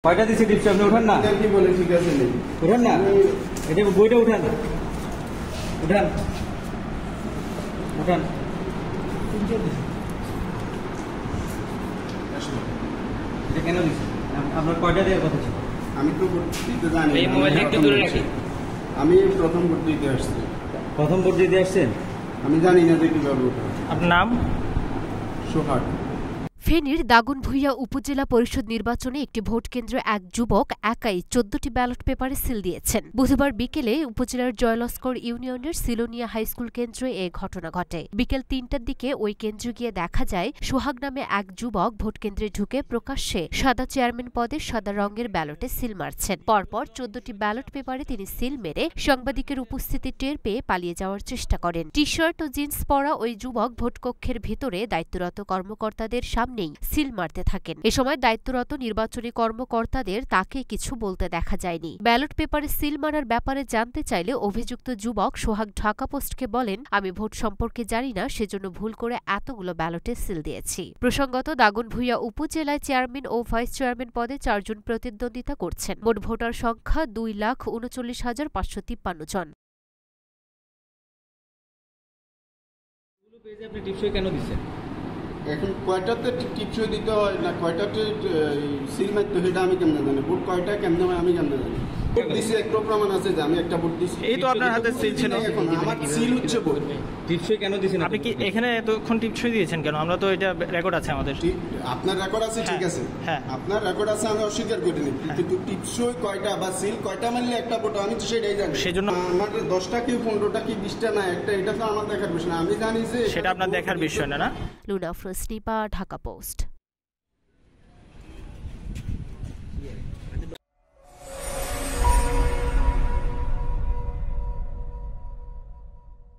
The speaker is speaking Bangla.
কয়টা দিছি টিপস আপনি উঠান না কি বলে ঠিক আছে নেই উঠান না এটা বইটা উঠান উঠান উঠান এটা কেন দিছি আপনার কয়টা দেওয়ার কথা ছিল? আমি তো ভোট দিতে জানি এই মোবাইলটা একটু দূরে রাখি। আমি প্রথম ভোট দিতে আসছি। প্রথম ভোট দিতে আসছেন? আমি জানি না যে কিভাবে ভোট হয়। আপনার নাম? সোহাগ। ফেনীর দাগনভূঞা উপজেলা পরিষদ নির্বাচনে একটি ভোট কেন্দ্রে এক যুবক একাই ১৪টি ব্যালট পেপারে সিল দিয়েছেন। বুধবার বিকেলে উপজেলার জয়লস্কর ইউনিয়নের সিলোনিয়া হাইস্কুল কেন্দ্রে এ ঘটনা ঘটে। বিকেল ৩টার দিকে ওই কেন্দ্রে গিয়ে দেখা যায় সোহাগ নামে এক যুবক ভোট কেন্দ্রে ঢুকে প্রকাশ্যে সাদা চেয়ারম্যান পদে সাদা রঙের ব্যালটে সিল মারছেন। পরপর ১৪টি ব্যালট পেপারে তিনি সিল মেরে সাংবাদিকের উপস্থিতি টের পেয়ে পালিয়ে যাওয়ার চেষ্টা করেন। টি শার্ট ও জিন্স পরা ওই যুবক ভোটকক্ষের ভিতরে দায়িত্বরত কর্মকর্তাদের সামনে সিল মারতে থাকেন। এ সময় দায়িত্বরত নির্বাচনী কর্মকর্তাদের তাকে কিছু বলতে দেখা যায়নি। ব্যালট পেপারে সিল মারার ব্যাপারে জানতে চাইলে অভিযুক্ত যুবক সোহাগ ঢাকা পোস্টকে বলেন, আমি ভোট সম্পর্কে জানি না, সেজন্য ভুল করে এতগুলো ব্যালটে সিল দিয়েছি। প্রসঙ্গত দাগনভূঞা উপজেলায় চেয়ারম্যান ও ভাইস চেয়ারম্যান পদে ৪ জন প্রতিদ্বন্দ্বিতা করছেন। মোট ভোটার সংখ্যা ২,৩৯,৫৫৩ জন। আপনি টিপসই কেন দিচ্ছেন? এখন কয়টাতে টিপসই দিতে হয় না কয়টাতে সিল মারতে হয় এটা আমি কেমনে জানি? ভোট কয়টা কেমনে হয় আমি কেমনে জানি? ভোট দিছি একটা প্রমাণ আছে যে আমি একটা ভোট দিছি। এই তো আপনার হাতে সিল ছিল। এখন আমার সিল হচ্ছে ভোট। টিপসই কেন দিচ্ছেন? আপনি কি এখানে এতক্ষণ টিপসই দিয়েছেন কেন? আমরা তো এটা রেকর্ড আছে আমাদের। আপনার রেকর্ড আছে ঠিক আছে, হ্যাঁ আপনার রেকর্ড আছে, আমি অস্বীকার করিনি, কিন্তু টিপসই কয়টা বা সিল কয়টা মারলে একটা ভোট আমি তো সেটাই জানি। সেজন্য আমার 10টা কি 15টা কি 20টা না একটা, এটা তো আমার দেখার বিষয় না। আমি জানি যে সেটা আপনার দেখার বিষয় না। লুনা ফ্রস্টিপা, ঢাকা পোস্ট।